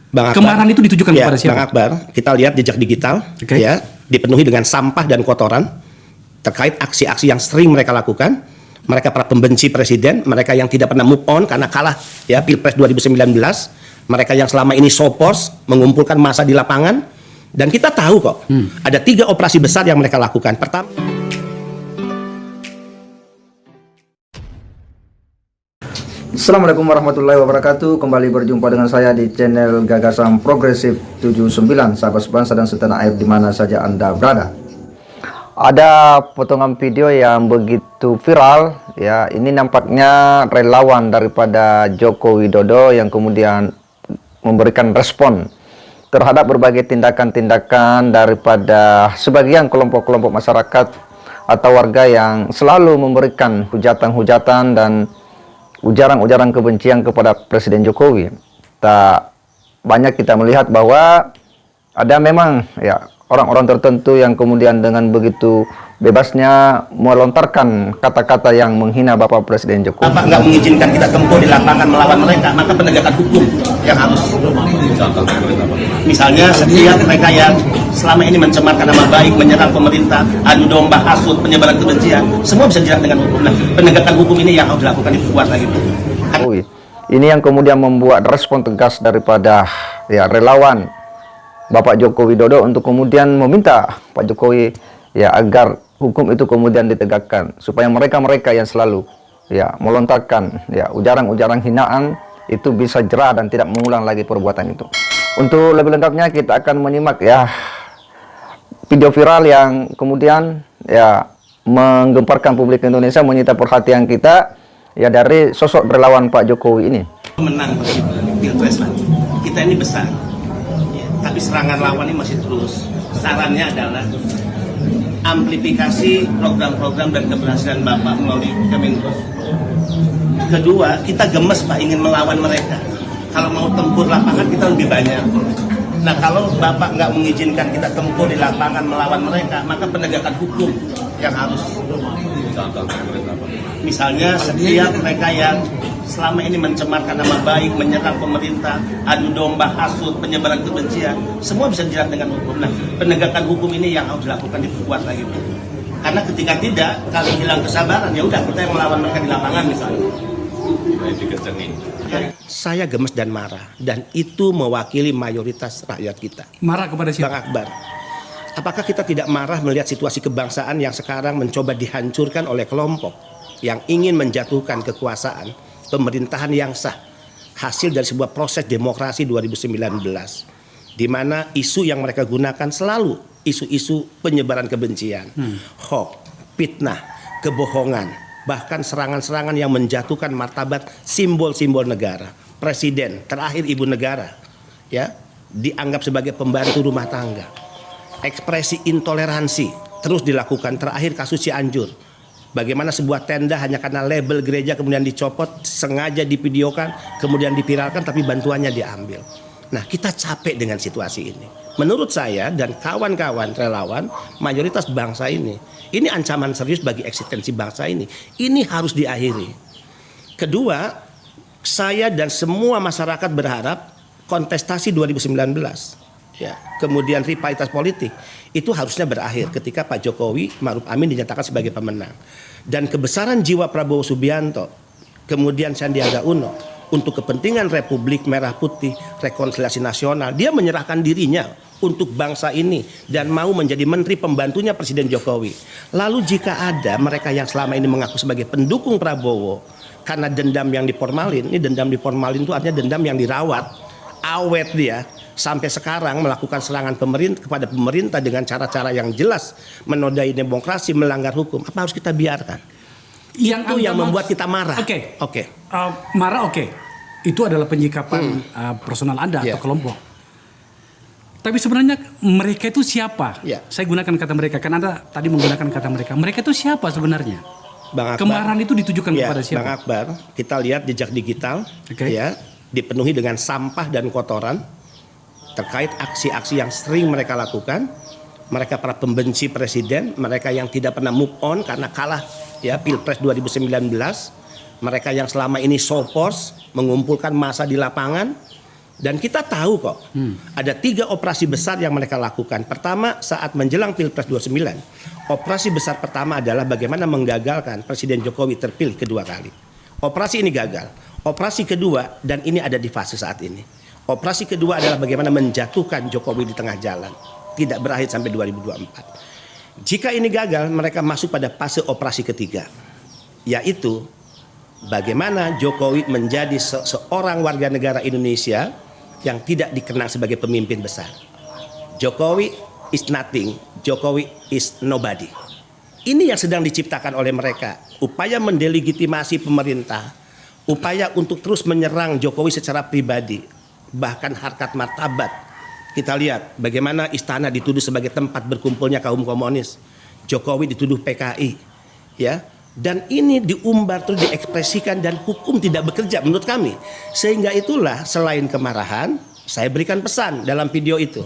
Bang Akbar, kemarahan itu ditujukan ya, kepada siapa? Bang Akbar, kita lihat jejak digital, ya, dipenuhi dengan sampah dan kotoran terkait aksi-aksi yang sering mereka lakukan. Mereka para pembenci presiden, mereka yang tidak pernah move on karena kalah ya Pilpres 2019, mereka yang selama ini sopos mengumpulkan massa di lapangan, dan kita tahu kok ada 3 operasi besar yang mereka lakukan. Pertama, Assalamualaikum warahmatullahi wabarakatuh. Kembali berjumpa dengan saya di channel Gagasan Progresif 79, sahabat sebangsa dan setanah air di mana saja Anda berada. Ada potongan video yang begitu viral ya. Ini nampaknya relawan daripada Joko Widodo yang kemudian memberikan respon terhadap berbagai tindakan-tindakan daripada sebagian kelompok-kelompok masyarakat atau warga yang selalu memberikan hujatan-hujatan dan ujaran-ujaran kebencian kepada Presiden Jokowi. Tak banyak kita melihat bahwa ada memang ya orang-orang tertentu yang kemudian dengan begitu bebasnya melontarkan kata-kata yang menghina Bapak Presiden Jokowi. Bapak nggak mengizinkan kita tempuh di lapangan melawan mereka, maka penegakan hukum yang harus. Misalnya setiap mereka yang selama ini mencemarkan nama baik, menyerang pemerintah, adu domba, hasut, penyebaran kebencian, semua bisa dijerat dengan hukum. Nah, penegakan hukum ini yang harus dilakukan, diperkuat lagi. Ini yang kemudian membuat respon tegas daripada ya relawan Bapak Joko Widodo untuk kemudian meminta Pak Jokowi ya agar hukum itu kemudian ditegakkan supaya mereka-mereka yang selalu ya melontarkan ya ujaran-ujaran hinaan itu bisa jera dan tidak mengulang lagi perbuatan itu. Untuk lebih lengkapnya kita akan menyimak ya video viral yang kemudian ya menggemparkan publik Indonesia, menyita perhatian kita ya dari sosok relawan Pak Jokowi ini. Menang Pilpres lagi. Kita ini besar. Tapi serangan lawan ini masih terus. Sarannya adalah amplifikasi program-program dan keberhasilan Bapak melalui Kemenko. Kedua, kita gemes Pak ingin melawan mereka. Kalau mau tempur lapangan kita lebih banyak. Nah, kalau Bapak nggak mengizinkan kita tempur di lapangan melawan mereka, maka penegakan hukum yang harus. Misalnya setiap mereka yang selama ini mencemarkan nama baik, menyerang pemerintah, adu domba, hasut, penyebaran kebencian, semua bisa dijerat dengan hukum. Nah, penegakan hukum ini yang harus dilakukan, diperkuat lagi. Karena ketika tidak, kalau hilang kesabaran, ya udah kita yang melawan mereka di lapangan misalnya. Saya gemes dan marah, dan itu mewakili mayoritas rakyat kita. Marah kepada siapa? Bang Akbar, apakah kita tidak marah melihat situasi kebangsaan yang sekarang mencoba dihancurkan oleh kelompok yang ingin menjatuhkan kekuasaan pemerintahan yang sah, hasil dari sebuah proses demokrasi 2019, di mana isu yang mereka gunakan selalu isu-isu penyebaran kebencian, hoax, fitnah, kebohongan, bahkan serangan-serangan yang menjatuhkan martabat simbol-simbol negara. Presiden, terakhir ibu negara, ya, dianggap sebagai pembantu rumah tangga. Ekspresi intoleransi terus dilakukan, terakhir kasus Cianjur. Bagaimana sebuah tenda hanya karena label gereja kemudian dicopot, sengaja divideokan, kemudian dipiralkan, tapi bantuannya diambil. Nah, kita capek dengan situasi ini. Menurut saya dan kawan-kawan relawan, mayoritas bangsa ini ancaman serius bagi eksistensi bangsa ini. Ini harus diakhiri. Kedua, saya dan semua masyarakat berharap kontestasi 2019, ya, kemudian rivalitas politik itu harusnya berakhir ketika Pak Jokowi Ma'ruf Amin dinyatakan sebagai pemenang, dan kebesaran jiwa Prabowo Subianto kemudian Sandiaga Uno untuk kepentingan Republik Merah Putih, rekonsiliasi nasional, dia menyerahkan dirinya untuk bangsa ini dan mau menjadi menteri pembantunya Presiden Jokowi. Lalu jika ada mereka yang selama ini mengaku sebagai pendukung Prabowo karena dendam yang diformalin, ini dendam diformalin itu artinya dendam yang dirawat, awet dia, sampai sekarang melakukan serangan kepada pemerintah dengan cara-cara yang jelas menodai demokrasi, melanggar hukum, apa harus kita biarkan? Itu yang membuat kita marah. Marah, itu adalah penyikapan personal Anda atau kelompok. Tapi sebenarnya mereka itu siapa? Saya gunakan kata mereka, kan Anda tadi menggunakan kata mereka. Mereka itu siapa sebenarnya? Bang Akbar, kemarahan itu ditujukan kepada siapa? Bang Akbar, kita lihat jejak digital, ya, dipenuhi dengan sampah dan kotoran terkait aksi-aksi yang sering mereka lakukan. Mereka para pembenci presiden, mereka yang tidak pernah move on karena kalah ya Pilpres 2019, mereka yang selama ini sopos mengumpulkan massa di lapangan, Dan kita tahu kok, ada 3 operasi besar yang mereka lakukan. Pertama, saat menjelang Pilpres 29, operasi besar pertama adalah bagaimana menggagalkan Presiden Jokowi terpilih kedua kali. Operasi ini gagal. Operasi kedua, dan ini ada di fase saat ini. Operasi kedua adalah bagaimana menjatuhkan Jokowi di tengah jalan. Tidak berakhir sampai 2024. Jika ini gagal, mereka masuk pada fase operasi ketiga. Yaitu, bagaimana Jokowi menjadi seorang warga negara Indonesia yang tidak dikenal sebagai pemimpin besar. Jokowi is nothing, Jokowi is nobody. Ini yang sedang diciptakan oleh mereka. Upaya mendelegitimasi pemerintah, upaya untuk terus menyerang Jokowi secara pribadi, bahkan harkat martabat. Kita lihat bagaimana istana dituduh sebagai tempat berkumpulnya kaum komunis. Jokowi dituduh PKI, ya. Dan ini diumbar terus diekspresikan dan hukum tidak bekerja menurut kami. Sehingga itulah selain kemarahan, saya berikan pesan dalam video itu.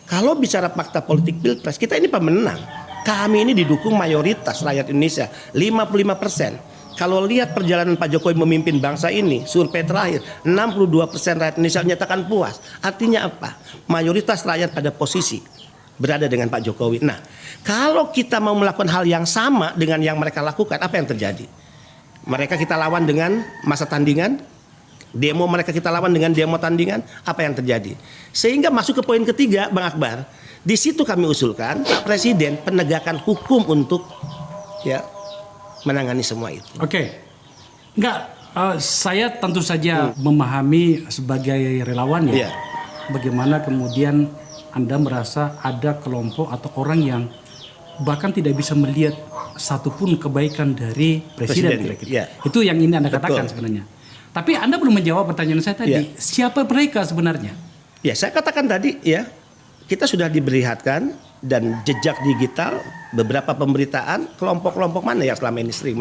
Kalau bicara fakta politik Pilpres, kita ini pemenang. Kami ini didukung mayoritas rakyat Indonesia, 55%. Kalau lihat perjalanan Pak Jokowi memimpin bangsa ini, survei terakhir 62% rakyat Indonesia menyatakan puas. Artinya apa? Mayoritas rakyat pada posisi berada dengan Pak Jokowi. Nah, kalau kita mau melakukan hal yang sama dengan yang mereka lakukan, apa yang terjadi? Mereka kita lawan dengan masa tandingan, demo mereka kita lawan dengan demo tandingan, apa yang terjadi? Sehingga masuk ke poin ketiga, Bang Akbar. Di situ kami usulkan Pak Presiden penegakan hukum untuk ya menangani semua itu. Oke. Enggak, saya tentu saja memahami sebagai relawan ya. Bagaimana kemudian Anda merasa ada kelompok atau orang yang bahkan tidak bisa melihat satupun kebaikan dari Presiden. Itu yang ini Anda katakan sebenarnya. Tapi Anda belum menjawab pertanyaan saya tadi. Siapa mereka sebenarnya? Ya, saya katakan tadi ya, kita sudah diperlihatkan dan jejak digital beberapa pemberitaan kelompok-kelompok mana yang selama ini sering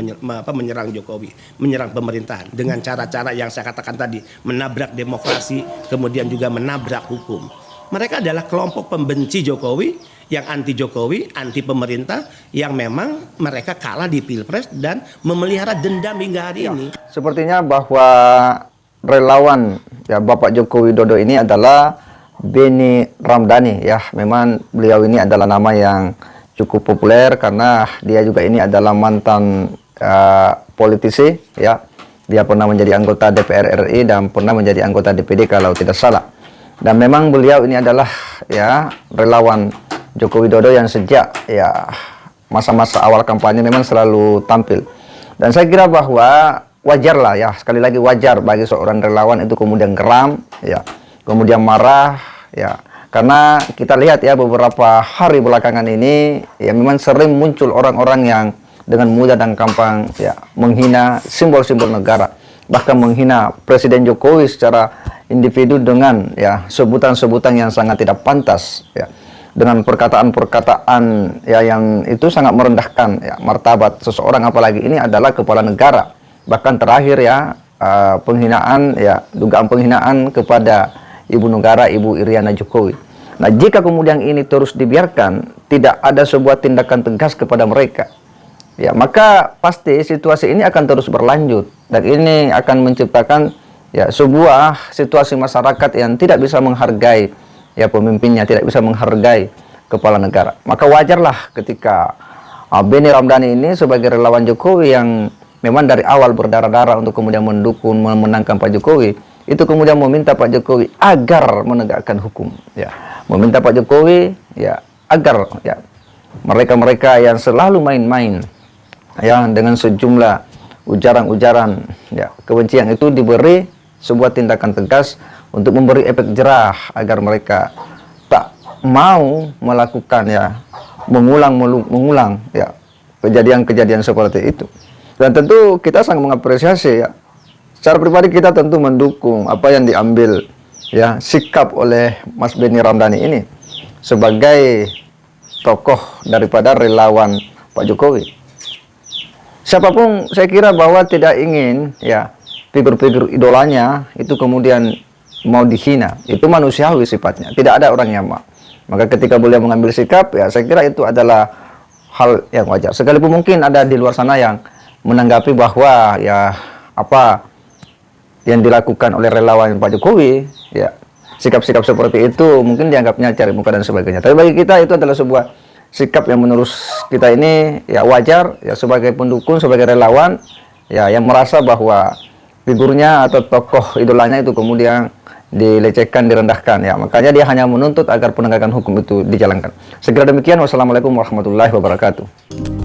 menyerang Jokowi, menyerang pemerintahan dengan cara-cara yang saya katakan tadi, menabrak demokrasi, kemudian juga menabrak hukum. Mereka adalah kelompok pembenci Jokowi, yang anti Jokowi, anti pemerintah, yang memang mereka kalah di Pilpres dan memelihara dendam hingga hari ini. Sepertinya bahwa relawan ya Bapak Joko Widodo ini adalah Benny Ramdhani ya. Memang beliau ini adalah nama yang cukup populer karena dia juga ini adalah mantan politisi ya. Dia pernah menjadi anggota DPR RI dan pernah menjadi anggota DPD kalau tidak salah. Dan memang beliau ini adalah ya relawan Joko Widodo yang sejak ya masa-masa awal kampanye memang selalu tampil. Dan saya kira bahwa wajar lah ya, sekali lagi wajar bagi seorang relawan itu kemudian geram ya, kemudian marah ya. Karena kita lihat ya beberapa hari belakangan ini ya memang sering muncul orang-orang yang dengan mudah dan gampang ya menghina simbol-simbol negara, bahkan menghina Presiden Jokowi secara individu dengan ya sebutan-sebutan yang sangat tidak pantas ya, dengan perkataan-perkataan ya yang itu sangat merendahkan ya martabat seseorang, apalagi ini adalah kepala negara. Bahkan terakhir ya penghinaan ya, dugaan penghinaan kepada ibu negara, Ibu Iriana Jokowi. Nah, jika kemudian ini terus dibiarkan, tidak ada sebuah tindakan tegas kepada mereka ya, maka pasti situasi ini akan terus berlanjut dan ini akan menciptakan ya sebuah situasi masyarakat yang tidak bisa menghargai ya pemimpinnya, tidak bisa menghargai kepala negara. Maka wajarlah ketika Benny Ramdhani ini sebagai relawan Jokowi yang memang dari awal berdarah-darah untuk kemudian mendukung memenangkan Pak Jokowi, itu kemudian meminta Pak Jokowi agar menegakkan hukum ya, meminta Pak Jokowi ya agar ya mereka-mereka yang selalu main-main ya dengan sejumlah ujaran-ujaran ya kebencian itu diberi sebuah tindakan tegas untuk memberi efek jerah agar mereka tak mau melakukan ya mengulang ya kejadian-kejadian seperti itu. Dan tentu kita sangat mengapresiasi ya, secara pribadi kita tentu mendukung apa yang diambil ya sikap oleh Mas Benny Ramdhani ini sebagai tokoh daripada relawan Pak Jokowi. Siapapun saya kira bahwa tidak ingin ya figur-figur idolanya itu kemudian mau dihina. Itu manusiawi sifatnya, tidak ada orang yang mau. Maka ketika beliau mengambil sikap ya saya kira itu adalah hal yang wajar. Sekalipun mungkin ada di luar sana yang menanggapi bahwa ya apa yang dilakukan oleh relawan Pak Jokowi ya sikap-sikap seperti itu mungkin dianggapnya cari muka dan sebagainya. Tapi bagi kita itu adalah sebuah sikap yang menurut kita ini ya wajar, ya sebagai pendukung, sebagai relawan, ya yang merasa bahwa figurnya atau tokoh idolanya itu kemudian dilecehkan, direndahkan, ya makanya dia hanya menuntut agar penegakan hukum itu dijalankan. Segera demikian, wassalamualaikum warahmatullahi wabarakatuh.